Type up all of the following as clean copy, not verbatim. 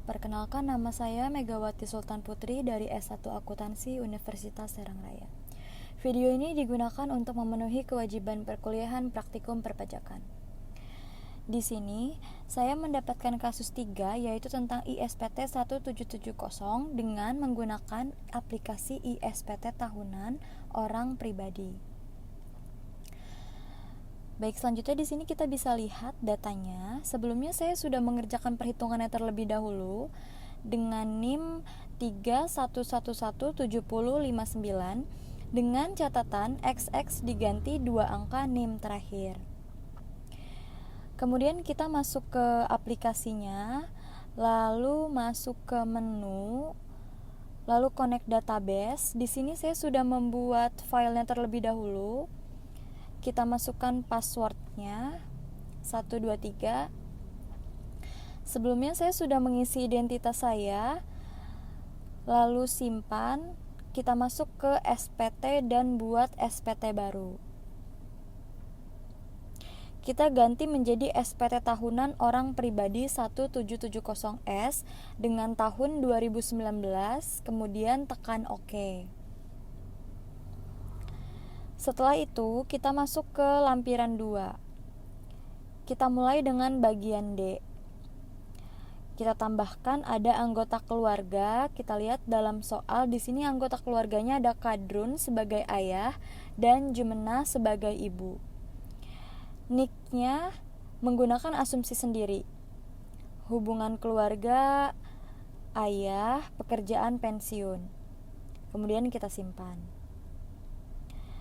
Perkenalkan, nama saya Megawati Sultan Putri dari S1 Akuntansi Universitas Serang Raya. Video ini digunakan untuk memenuhi kewajiban perkuliahan praktikum perpajakan. Di sini, saya mendapatkan kasus 3, yaitu tentang ISPT 1770 dengan menggunakan aplikasi ISPT tahunan orang pribadi. Baik, selanjutnya di sini kita bisa lihat datanya. Sebelumnya saya sudah mengerjakan perhitungannya terlebih dahulu dengan NIM 31117059 dengan catatan XX diganti 2 angka NIM terakhir. Kemudian kita masuk ke aplikasinya, lalu masuk ke menu, lalu connect database. Di sini saya sudah membuat filenya terlebih dahulu. Kita masukkan passwordnya 123. Sebelumnya saya sudah mengisi identitas saya, lalu simpan. Kita masuk ke SPT dan buat SPT baru. Kita ganti menjadi SPT tahunan orang pribadi 1770S dengan tahun 2019, kemudian tekan OK. Setelah itu, kita masuk ke lampiran 2. Kita mulai dengan bagian D. Kita tambahkan ada anggota keluarga. Kita lihat dalam soal di sini anggota keluarganya ada Kadrun sebagai ayah dan Jumena sebagai ibu. Nick-nya menggunakan asumsi sendiri. Hubungan keluarga, ayah, pekerjaan, pensiun. Kemudian kita simpan.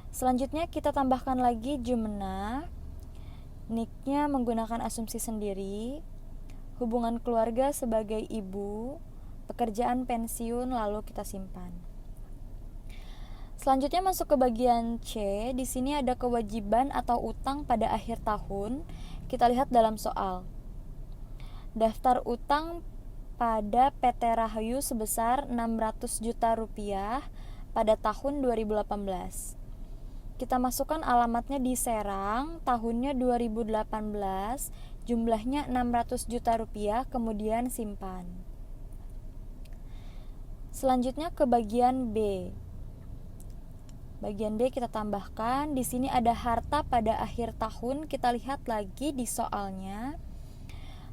Selanjutnya kita tambahkan lagi Jumena. Nick-nya menggunakan asumsi sendiri. Hubungan keluarga sebagai ibu, pekerjaan, pensiun, lalu kita simpan. Selanjutnya masuk ke bagian C. Di sini ada kewajiban atau utang pada akhir tahun. Kita lihat dalam soal. Daftar utang pada PT Rahayu sebesar 600 juta rupiah pada tahun 2018. Kita masukkan alamatnya di Serang, tahunnya 2018, jumlahnya 600 juta rupiah, kemudian simpan. Selanjutnya ke bagian B. Bagian B kita tambahkan, di sini ada harta pada akhir tahun. Kita lihat lagi di soalnya.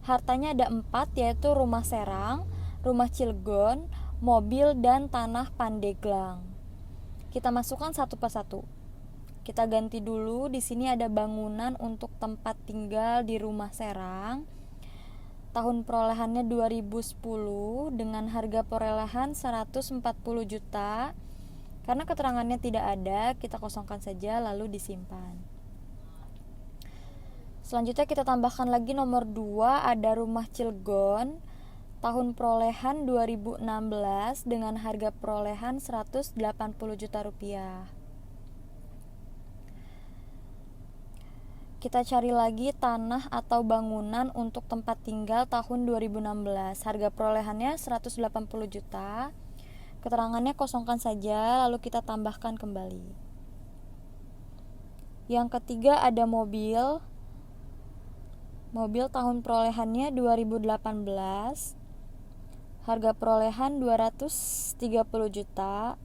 Hartanya ada 4, yaitu rumah Serang, rumah Cilegon, mobil, dan tanah Pandeglang. Kita masukkan satu persatu. Kita ganti dulu, di sini ada bangunan untuk tempat tinggal di rumah Serang. Tahun perolehannya 2010 dengan harga perolehan 140 juta. Karena keterangannya tidak ada, kita kosongkan saja lalu disimpan. Selanjutnya kita tambahkan lagi nomor 2, ada rumah Cilegon. Tahun perolehan 2016 dengan harga perolehan 180 juta rupiah. Kita cari lagi tanah atau bangunan untuk tempat tinggal tahun 2016. Harga perolehannya 180 juta. Keterangannya kosongkan saja, lalu kita tambahkan kembali. Yang ketiga ada mobil. Mobil tahun perolehannya 2018. Harga perolehan 230 juta.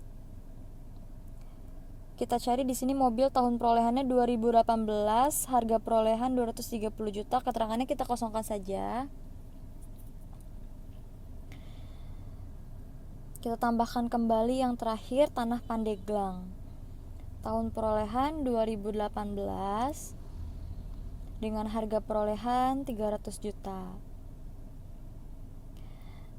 Kita cari di sini mobil tahun perolehannya 2018, harga perolehan 230 juta, keterangannya kita kosongkan saja. Kita tambahkan kembali yang terakhir, tanah Pandeglang. Tahun perolehan 2018 dengan harga perolehan 300 juta.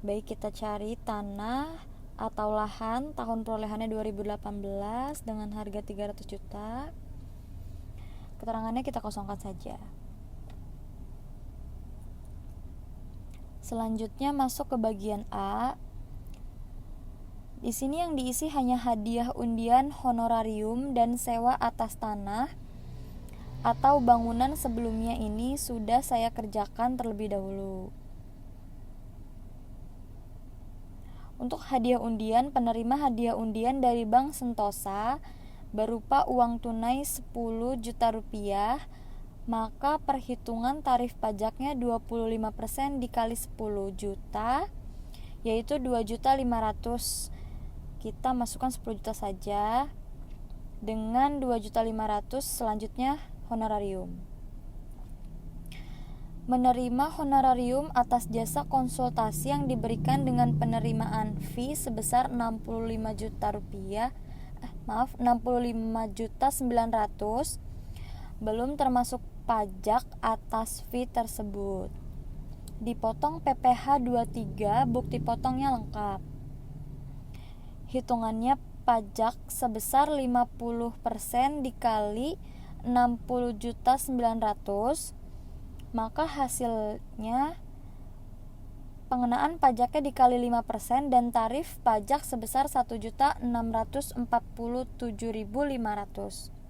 Baik, kita cari tanah atau lahan tahun perolehannya 2018 dengan harga 300 juta. Keterangannya kita kosongkan saja. Selanjutnya masuk ke bagian A. Di sini yang diisi hanya hadiah undian, honorarium, dan sewa atas tanah atau bangunan sebelumnya ini sudah saya kerjakan terlebih dahulu. Untuk hadiah undian, penerima hadiah undian dari Bank Sentosa berupa uang tunai 10 juta rupiah, maka perhitungan tarif pajaknya 25% dikali 10 juta yaitu 2.500.000. Kita masukkan 10 juta saja. Dengan 2.500.000 selanjutnya honorarium. Menerima honorarium atas jasa konsultasi yang diberikan dengan penerimaan fee sebesar 65.900.000 belum termasuk pajak atas fee tersebut. Dipotong PPh 23, bukti potongnya lengkap. Hitungannya pajak sebesar 50% dikali 60.900.000, maka hasilnya pengenaan pajaknya dikali 5% dan tarif pajak sebesar 1.647.500.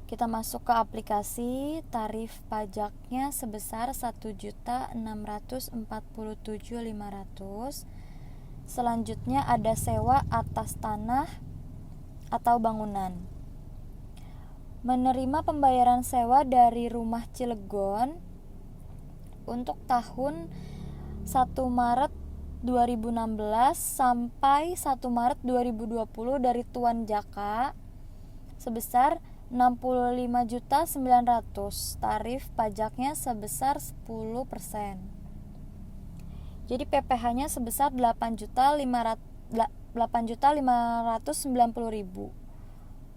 Kita masuk ke aplikasi, tarif pajaknya sebesar 1.647.500. Selanjutnya ada sewa atas tanah atau bangunan. Menerima pembayaran sewa dari rumah Cilegon untuk tahun 1 Maret 2016 sampai 1 Maret 2020 dari Tuan Jaka sebesar 65.900.000. Tarif pajaknya sebesar 10%. Jadi PPh-nya sebesar 8.590.000.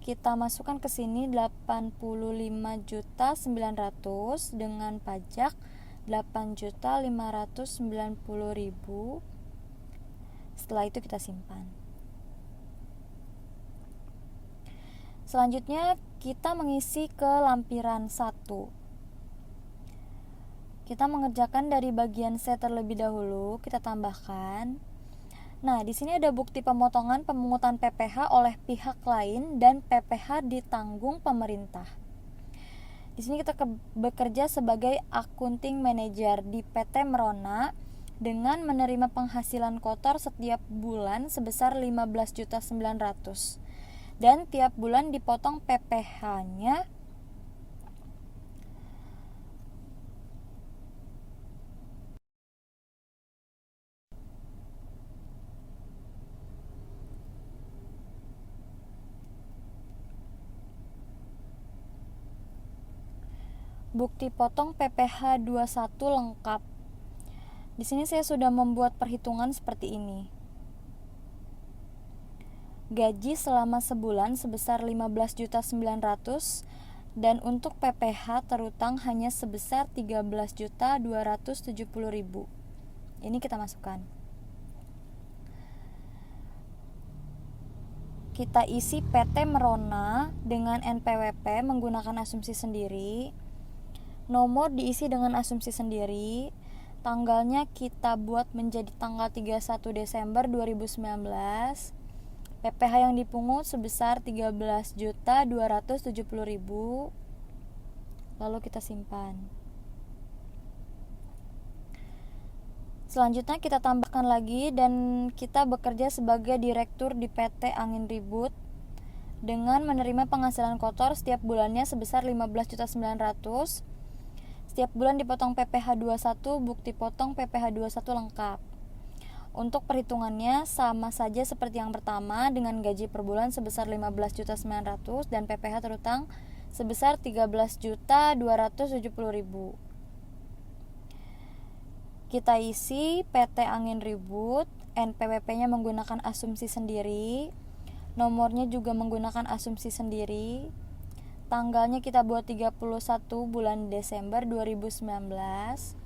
Kita masukkan ke sini 85.900.000 dengan pajak 8.590.000. Setelah itu kita simpan. Selanjutnya kita mengisi ke lampiran 1. Kita mengerjakan dari bagian C terlebih dahulu, kita tambahkan. Nah, di sini ada bukti pemotongan pemungutan PPh oleh pihak lain dan PPh ditanggung pemerintah. Di sini kita bekerja sebagai accounting manager di PT Merona dengan menerima penghasilan kotor setiap bulan sebesar 15.900.000. Dan tiap bulan dipotong PPh-nya bukti potong PPh 21 lengkap. Di sini saya sudah membuat perhitungan seperti ini. Gaji selama sebulan sebesar 15.900.000 dan untuk PPh terutang hanya sebesar 13.270.000. Ini kita masukkan. Kita isi PT Merona dengan NPWP menggunakan asumsi sendiri. Nomor diisi dengan asumsi sendiri. Tanggalnya kita buat menjadi tanggal 31 Desember 2019. PPh yang dipungut sebesar 13.270.000. Lalu kita simpan. Selanjutnya kita tambahkan lagi dan kita bekerja sebagai direktur di PT Angin Ribut dengan menerima penghasilan kotor setiap bulannya sebesar 15.900.000. Setiap bulan dipotong PPh 21, bukti potong PPh 21 lengkap. Untuk perhitungannya sama saja seperti yang pertama dengan gaji per bulan sebesar 15.900.000 dan PPh terutang sebesar 13.270.000. Kita isi PT Angin Ribut, NPWP-nya menggunakan asumsi sendiri, nomornya juga menggunakan asumsi sendiri. Tanggalnya kita buat 31 bulan Desember 2019.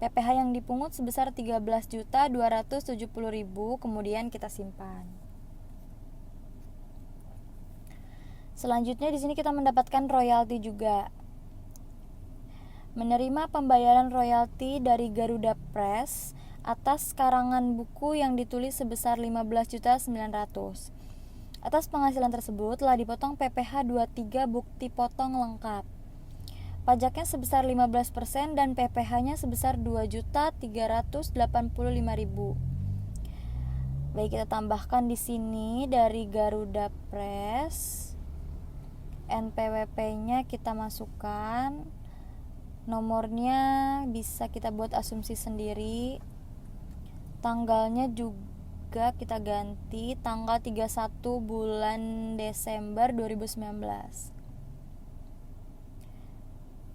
PPh yang dipungut sebesar 13.270.000, kemudian kita simpan. Selanjutnya di sini kita mendapatkan royalti juga. Menerima pembayaran royalti dari Garuda Press atas karangan buku yang ditulis sebesar 15.900.000. Atas penghasilan tersebut telah dipotong PPh 23 bukti potong lengkap. Pajaknya sebesar 15% dan PPh-nya sebesar 2.385.000. Baik, kita tambahkan di sini dari Garuda Press. NPWP-nya kita masukkan. Nomornya bisa kita buat asumsi sendiri. Tanggalnya juga kita ganti tanggal 31 bulan Desember 2019.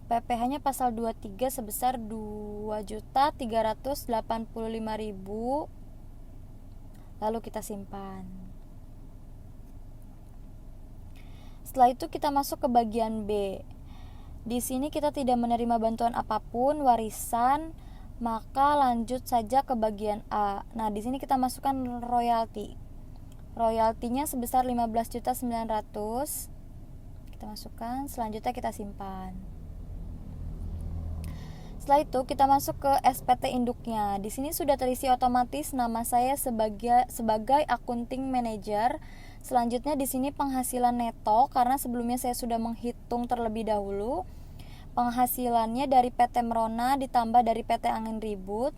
PPh-nya pasal 23 sebesar 2.385.000. Lalu kita simpan. Setelah itu kita masuk ke bagian B. Di sini kita tidak menerima bantuan apapun, warisan, maka lanjut saja ke bagian A. Nah, di sini kita masukkan royalti. Royaltinya sebesar 15.900.000. Kita masukkan, selanjutnya kita simpan. Setelah itu kita masuk ke SPT induknya. Di sini sudah terisi otomatis nama saya sebagai accounting manager. Selanjutnya di sini penghasilan neto, karena sebelumnya saya sudah menghitung terlebih dahulu. Penghasilannya dari PT Merona ditambah dari PT Angin Ribut,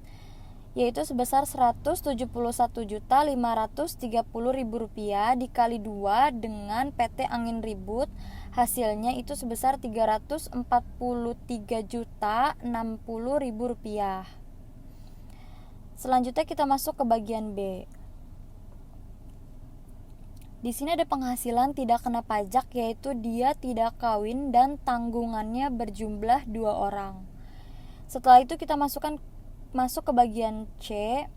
yaitu sebesar Rp171.530.000 dikali 2 dengan PT Angin Ribut, hasilnya itu sebesar Rp343.060.000. Selanjutnya kita masuk ke bagian B. Di sini ada penghasilan tidak kena pajak, yaitu dia tidak kawin dan tanggungannya berjumlah 2 orang. Setelah itu kita masuk ke bagian C.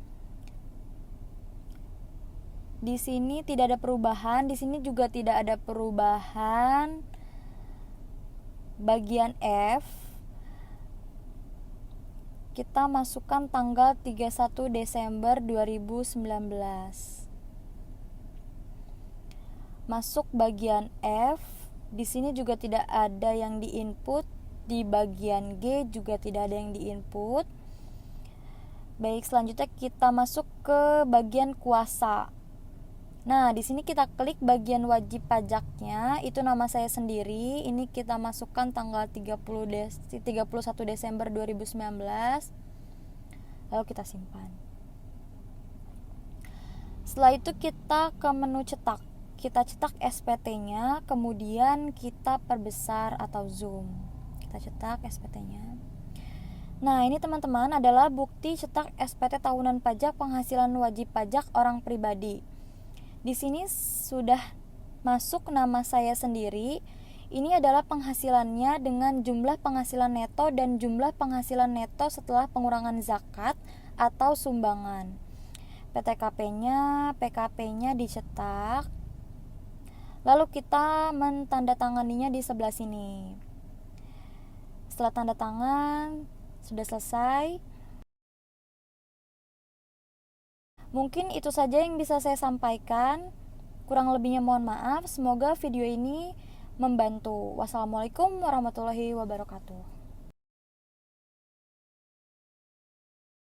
Di sini tidak ada perubahan, di sini juga tidak ada perubahan. Bagian F, kita masukkan tanggal 31 Desember 2019. Masuk bagian F, di sini juga tidak ada yang diinput, di bagian G juga tidak ada yang diinput. Baik, selanjutnya kita masuk ke bagian kuasa. Nah, di sini kita klik bagian wajib pajaknya, itu nama saya sendiri. Ini kita masukkan tanggal 31 Desember 2019. Lalu kita simpan. Setelah itu kita ke menu cetak. Kita cetak SPT-nya, kemudian kita perbesar atau zoom. Kita cetak SPT-nya. Nah, ini teman-teman adalah bukti cetak SPT tahunan pajak penghasilan wajib pajak orang pribadi. Di sini sudah masuk nama saya sendiri. Ini adalah penghasilannya dengan jumlah penghasilan neto dan jumlah penghasilan neto setelah pengurangan zakat atau sumbangan. PKP-nya dicetak. Lalu kita mentandatanganinya di sebelah sini. Setelah tanda tangan sudah selesai. Mungkin itu saja yang bisa saya sampaikan. Kurang lebihnya mohon maaf. Semoga video ini membantu. Wassalamualaikum warahmatullahi wabarakatuh.